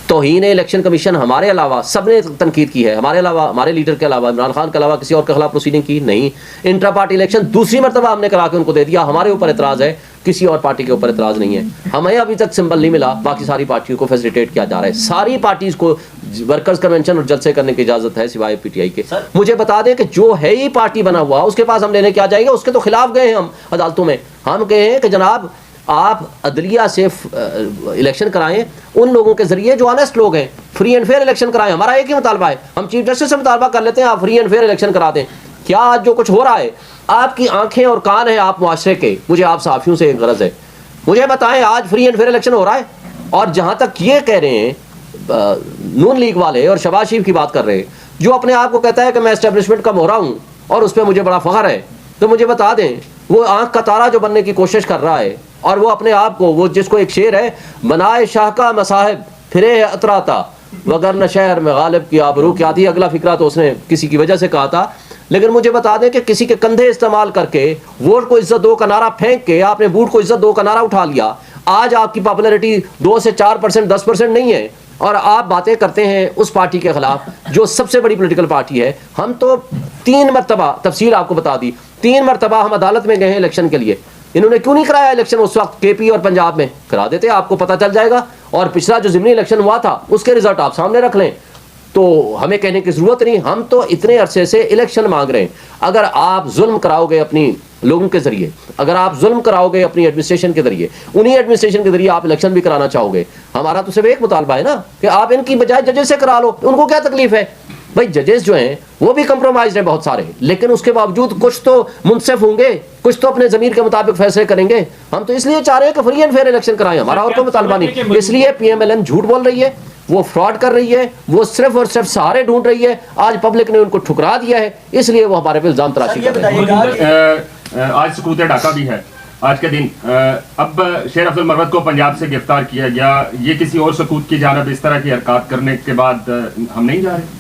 तौहीन election commission हमारे अलावा सबने तनकीद की है, हमारे अलावा, हमारे लीडर के अलावा, इमरान खान के अलावा किसी और के खिलाफ प्रोसीडिंग की नहीं। इंट्रा पार्टी इलेक्शन दूसरी मरतबा हमने करा के उनको दे दिया, हमारे ऊपर एतराज़ है, किसी और पार्टी के ऊपर एतराज़ नहीं है। हमें अभी तक सिंबल नहीं मिला, बाकी सारी पार्टियों को फैसिलिटेट किया जा रहा है। सारी पार्टीज़ को वर्कर्स कन्वेंशन और जलसे करने की इजाज़त है सिवाय PTI के। मुझे बता दें कि जो है ही पार्टी बना हुआ उसके पास हम लेने क्या जाएंगे, उसके तो खिलाफ गए हैं हम अदालतों में। हम कहे हैं कि जनाब आप अदलिया से इलेक्शन कराएं, उन लोगों के जरिए जो ऑनेस्ट लोग हैं, फ्री एंड फेयर इलेक्शन कराएं। हमारा एक ही मुतालबा है, हम चीफ जस्टिस से मुतालबा कर लेते हैं, आप फ्री एंड फेयर इलेक्शन करा दें। क्या आज जो कुछ हो रहा है, आपकी आंखें और कान हैं आप मुआशरे के, मुझे आप साफियों से एक गरज है, मुझे बताएं आज फ्री एंड फेयर इलेक्शन हो रहा है? और जहाँ तक ये कह रहे हैं नून लीग वाले और शहबाज शरीफ की बात कर रहे हैं, जो अपने आप को कहता है कि मैं एस्टेब्लिशमेंट का मोहरा हूँ और उस पर मुझे बड़ा फ़ख्र है, तो मुझे बता दें वो आंख का तारा जो बनने की कोशिश कर रहा है, और वो अपने आप को, वो जिसको एक शेर है, बनाए शाह का मसाहिब फिरे अतराता वगर न शहर में गालिब की आबरू क्या थी, अगला फिक्रा तो उसने किसी की वजह से कहा था। लेकिन मुझे बता दें कि किसी के कंधे इस्तेमाल करके वोट को इज्जत दो का नारा फेंक के आपने वोट को इज्जत दो का नारा उठा लिया। आज आपकी पॉपुलैरिटी 2 से 4%, 10% नहीं है, और आप बातें करते हैं उस पार्टी के खिलाफ जो सबसे बड़ी पॉलिटिकल पार्टी है। हम तो 3 मरतबा, तफसील आपको बता दी, 3 मरतबा हम अदालत में गए हैं इलेक्शन के लिए। इन्होंने क्यों नहीं कराया इलेक्शन उस वक्त KP और पंजाब में? करा देते, आपको पता चल जाएगा। और पिछला जो ज़िमनी इलेक्शन हुआ था उसके रिजल्ट आप सामने रख लें, तो हमें कहने की ज़रूरत नहीं। हम तो इतने अरसे से इलेक्शन मांग रहे हैं। अगर आप जुल्म कराओगे अपनी लोगों के ज़रिए, अगर आप जुल्म कराओगे अपनी एडमिनिस्ट्रेशन के ज़रिए, उन्हीं एडमिनिस्ट्रेशन के ज़रिए आप इलेक्शन भी कराना चाहोगे, हमारा तो सिर्फ एक मुतालबा है ना कि आप इनकी बजाय जजेस से करा लो। उनको क्या तकलीफ है भाई? जजेस जो हैं वो भी कंप्रोमाइज हैं बहुत सारे, लेकिन उसके बावजूद कुछ तो मुनसिफ होंगे, कुछ तो अपने ज़मीर के मुताबिक फैसले करेंगे। हम तो इसलिए चाह रहे हैं कि फ्री एंड फेयर इलेक्शन कराएं, हमारा और कोई मुतालबा नहीं। इसलिए PMLN झूठ बोल रही है, वो फ्रॉड कर रही है, वो सिर्फ और सिर्फ सहारे ढूंढ रही है। आज पब्लिक ने उनको ठुकरा दिया है, इसलिए वो हमारे पे इल्जाम तराशी कर रहे हैं। आज सकूत ढाका भी है आज के दिन। अब शेर अब्दुल मरवत को पंजाब से गिरफ्तार किया गया, ये किसी और सकूत की जानब इस तरह की हरकत करने के बाद हम नहीं जा रहे।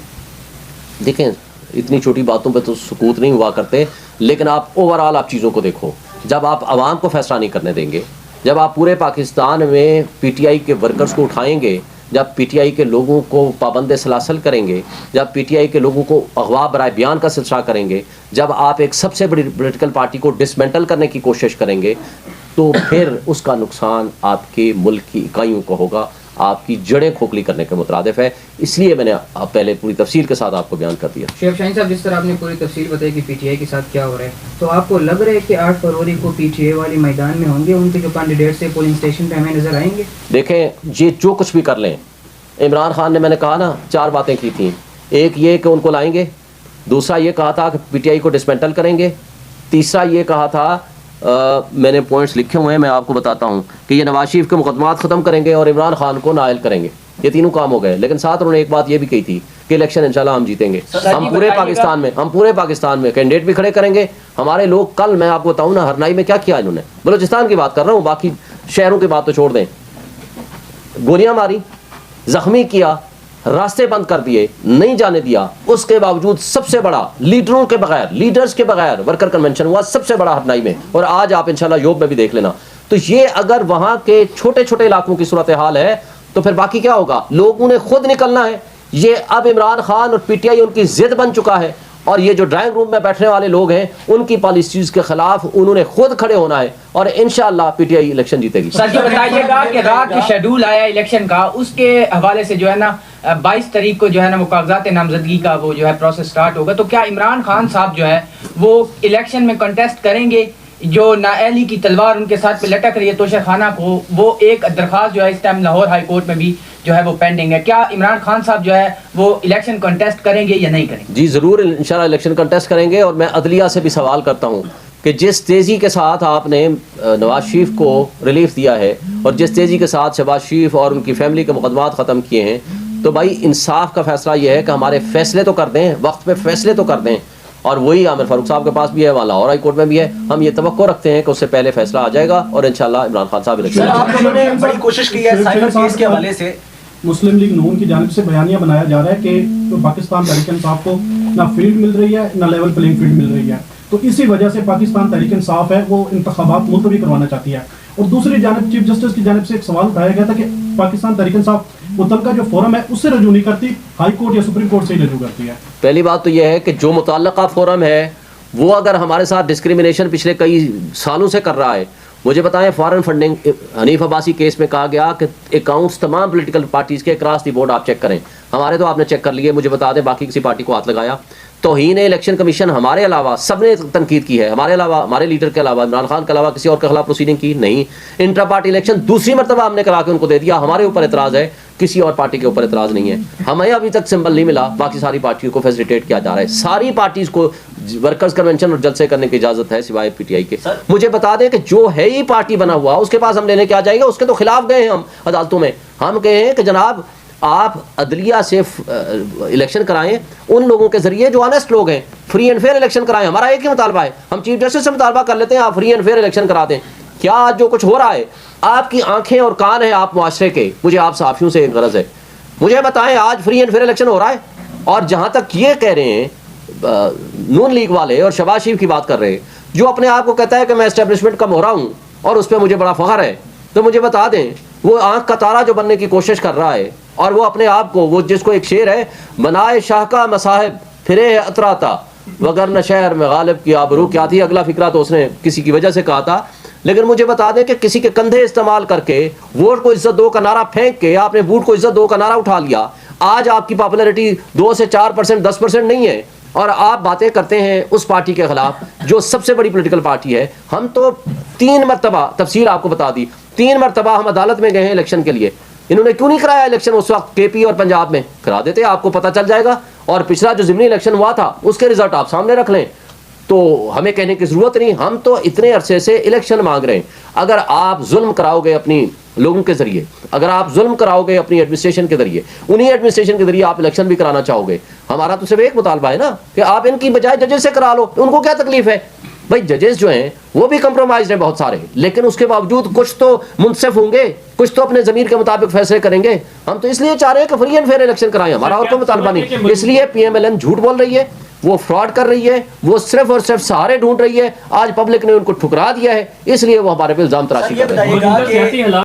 देखें, इतनी छोटी बातों पे तो सुकूत नहीं हुआ करते, लेकिन आप ओवरऑल आप चीज़ों को देखो। जब आप आवाम को फैसला नहीं करने देंगे, जब आप पूरे पाकिस्तान में PTI के वर्कर्स को उठाएंगे, जब PTI के लोगों को पाबंद सलासल करेंगे, जब PTI के लोगों को अगवा बराए बयान का सिलसिला करेंगे, जब आप एक सबसे बड़ी पॉलिटिकल पार्टी को डिसमेंटल करने की कोशिश करेंगे, तो फिर उसका नुकसान आपके मुल्क की इकाइयों को होगा, आपकी जड़ें खोखली करने के मुतरादिफ है। इसलिए मैंने पहले पूरी तफसील के साथ आपको बयान कर दिया। शेख शाहीन साहब, जिस तरह आपने पूरी तफसील बताई कि PTI के साथ क्या हो रहा है, तो आपको लग रहा है कि 8 फरवरी को PTI वाले मैदान में होंगे, उनके जो कैंडिडेट्स है पोलिंग स्टेशन पे हमें नजर आएंगे? देखें, ये जो कुछ भी कर लें, इमरान खान ने, मैंने कहा ना, 4 बातें की थी। एक ये कि उनको लाएंगे, दूसरा ये कहा था कि PTI को डिसमेंटल करेंगे, तीसरा ये कहा था, मैंने पॉइंट्स लिखे हुए हैं, मैं आपको बताता हूँ, कि ये नवाज शरीफ के मुकदमात ख़त्म करेंगे और इमरान खान को नाअहल करेंगे। ये तीनों काम हो गए। लेकिन साथ उन्होंने एक बात ये भी कही थी कि इलेक्शन इंशाल्लाह हम जीतेंगे। हम पूरे पाकिस्तान में कैंडिडेट भी खड़े करेंगे। हमारे लोग, कल मैं आपको बताऊँ ना, हरनाई में क्या किया इन्होंने, बलूचिस्तान की बात कर रहा हूँ, बाकी शहरों की बात तो छोड़ दें, गोलियाँ मारी, ज़ख्मी किया, रास्ते बंद कर दिए, नहीं जाने दिया। उसके बावजूद सबसे बड़ा लीडर्स के बगैर वर्कर कन्वेंशन हुआ, सबसे बड़ा हरनाई में, और आज आप इंशाल्लाह योग में भी देख लेना। तो ये अगर वहाँ के छोटे छोटे इलाकों की सूरत हाल है, तो फिर बाकी क्या होगा? लोगों ने खुद निकलना है। ये अब इमरान खान और PTI उनकी जिद बन चुका है, और ये जो ड्राइंग रूम में बैठने वाले लोग हैं, उनकी पॉलिसीज के खिलाफ उन्होंने खुद खड़े होना है, और इंशाअल्लाह PTI इलेक्शन जीतेगी। सर जी बताइएगा कि रात की शेड्यूल आया इलेक्शन का, उसके हवाले से जो है ना 22 तारीख को जो है ना वो कागजात नामजदगी का वो जो है प्रोसेस स्टार्ट होगा, तो क्या इमरान खान साहब जो है वो इलेक्शन में कंटेस्ट करेंगे? जो नाअहली की तलवार उनके साथ पे लटक रही है तोशा खाना को, वो एक दरख्वास्त जो है इस टाइम लाहौर हाई कोर्ट में भी जो है वो पेंडिंग है। क्या इमरान खान साहब जो है वो इलेक्शन कंटेस्ट करेंगे या नहीं करेंगे? जी ज़रूर, इंशाल्लाह इलेक्शन कंटेस्ट करेंगे। और मैं अदलिया से भी सवाल करता हूँ कि जिस तेज़ी के साथ आपने नवाज शरीफ को रिलीफ दिया है, और जिस तेज़ी के साथ शहबाज शरीफ और उनकी फैमिली के मुकदमात ख़त्म किए हैं, तो भाई इंसाफ का फैसला ये है कि हमारे फैसले तो कर दें, वक्त पे फैसले तो कर दें। और वही आमिर फारूक साहब के पास भी है, वहाँ लाहौर हाई कोर्ट में भी है। हम ये तवक्को रखते हैं कि उससे पहले फैसला आ जाएगा, और इंशाल्लाह इमरान खान साहब इलेक्शन बड़ी कोशिश की है साइबर केस के हवाले से। मुस्लिम लीग नून की जानिब से बयानिया बनाया जा रहा है कि तो पाकिस्तान तहरीक इंसाफ को ना फील्ड मिल रही है, ना लेवल प्लेइंग फील्ड मिल रही है। तो इसी वजह से पाकिस्तान तहरीक इंसाफ है वो इंतखाबात मुलतवी करवाना चाहती है। और दूसरी जानिब चीफ जस्टिस की जानिब से एक सवाल उठाया गया था कि पाकिस्तान तहरीक इंसाफ मुतलका जो फोरम है उससे रजू नहीं करती, हाई कोर्ट या सुप्रीम कोर्ट से ही रजू करती है। पहली बात तो यह है कि जो मुतल्लका फोरम है वो अगर हमारे साथ डिस्क्रिमिनेशन पिछले कई सालों से कर रहा है, मुझे बताएं foreign funding Hanif Abbasi case में कहा गया कि अकाउंट्स तमाम पॉलिटिकल पार्टीज़ के क्रॉस दी बोर्ड आप चेक करें, हमारे तो आपने चेक कर लिए, मुझे बता दें बाकी किसी पार्टी को हाथ लगाया। तौहीन इलेक्शन कमीशन हमारे अलावा सबने तनकीद की है, हमारे अलावा, हमारे लीडर के अलावा, इमरान खान के अलावा किसी और के खिलाफ प्रोसीडिंग की नहीं। इंट्रा पार्टी इलेक्शन दूसरी मरतबा हमने करा के उनको दे दिया, हमारे ऊपर एतराज़ है, किसी और पार्टी के ऊपर एतराज़ नहीं है। हमें अभी तक सिंबल नहीं मिला, बाकी सारी पार्टियों को फैसिलिटेट किया जा रहा है। सारी पार्टीज़ को वर्कर्स कन्वेंशन और जलसे करने की इजाज़त है सिवाय पीटीआई के। मुझे बता दें कि जो है ही पार्टी बना हुआ उसके पास हम लेने क्या जाएंगे, उसके तो खिलाफ गए हैं हम अदालतों में। हम कहे हैं कि जनाब आप अदलिया से इलेक्शन कराएं उन लोगों के जरिए जो ऑनेस्ट लोग हैं, फ्री एंड फेयर इलेक्शन कराएं। हमारा एक ही मुतालबा है, हम चीफ जस्टिस से मुतालबा कर लेते हैं, आप फ्री एंड फेयर इलेक्शन करा दें। क्या आज जो कुछ हो रहा है, आपकी आंखें और कान है आप मुआशरे के, मुझे आप सहाफ़ियों से एक गरज है, मुझे बताएं आज फ्री एंड फेयर इलेक्शन हो रहा है? और जहाँ तक ये कह रहे हैं नून लीग वाले और शहबाज शरीफ की बात कर रहे हैं, जो अपने आप को कहता है कि मैं एस्टेब्लिशमेंट का मोहरा हूँ और उस पर मुझे बड़ा फ़ख्र है, तो मुझे बता दें वो आंख का तारा जो बनने की कोशिश कर रहा है, और वो अपने आप को, वो जिसको एक शेर है, बनाए शाह का मसाहिब फिरे अतराता वगरना शहर में गालिब की आबरू, क्या थी अगला फिक्रा तो उसने किसी की वजह से कहा था। लेकिन मुझे बता दें कि किसी के कंधे इस्तेमाल करके वोट को इज्जत दो का नारा फेंक के आपने वोट को इज्जत दो का नारा उठा लिया। आज आपकी पॉपुलैरिटी 2 से 4%, 10% नहीं है, और आप बातें करते हैं उस पार्टी के खिलाफ जो सबसे बड़ी पॉलिटिकल पार्टी है। हम तो 3 मरतबा, तफसील आपको बता दी, 3 मरतबा हम अदालत में गए हैं इलेक्शन के लिए। इन्होंने क्यों नहीं कराया इलेक्शन उस वक्त? केपी और पंजाब में करा देते, आपको पता चल जाएगा। और पिछला जो ज़िमनी इलेक्शन हुआ था उसके रिजल्ट आप सामने रख लें, तो हमें कहने की ज़रूरत नहीं। हम तो इतने अरसे से इलेक्शन मांग रहे हैं। अगर आप जुल्म कराओगे अपनी लोगों के ज़रिए, अगर आप जुल्म कराओगे अपनी एडमिनिस्ट्रेशन के ज़रिए, उन्हीं एडमिनिस्ट्रेशन के ज़रिए आप इलेक्शन भी कराना चाहोगे, हमारा तो सिर्फ एक मुतालबा है ना कि आप इनकी बजाय जजेस से करा लो। उनको क्या तकलीफ है भाई? जजेस जो हैं वो भी कंप्रोमाइज हैं बहुत सारे, लेकिन उसके बावजूद कुछ तो मुनसिफ होंगे, कुछ तो अपने ज़मीर के मुताबिक फैसले करेंगे। हम तो इसलिए चाह रहे हैं कि फ्री एंड फेयर इलेक्शन कराएं, हमारा और कोई मुतालबा नहीं। इसलिए PMLN झूठ बोल रही है, वो फ्रॉड कर रही है, वो सिर्फ और सिर्फ सहारे ढूंढ रही है। आज पब्लिक ने उनको ठुकरा दिया है, इसलिए वो हमारे पे इल्जाम तराशी कर रहे हैं।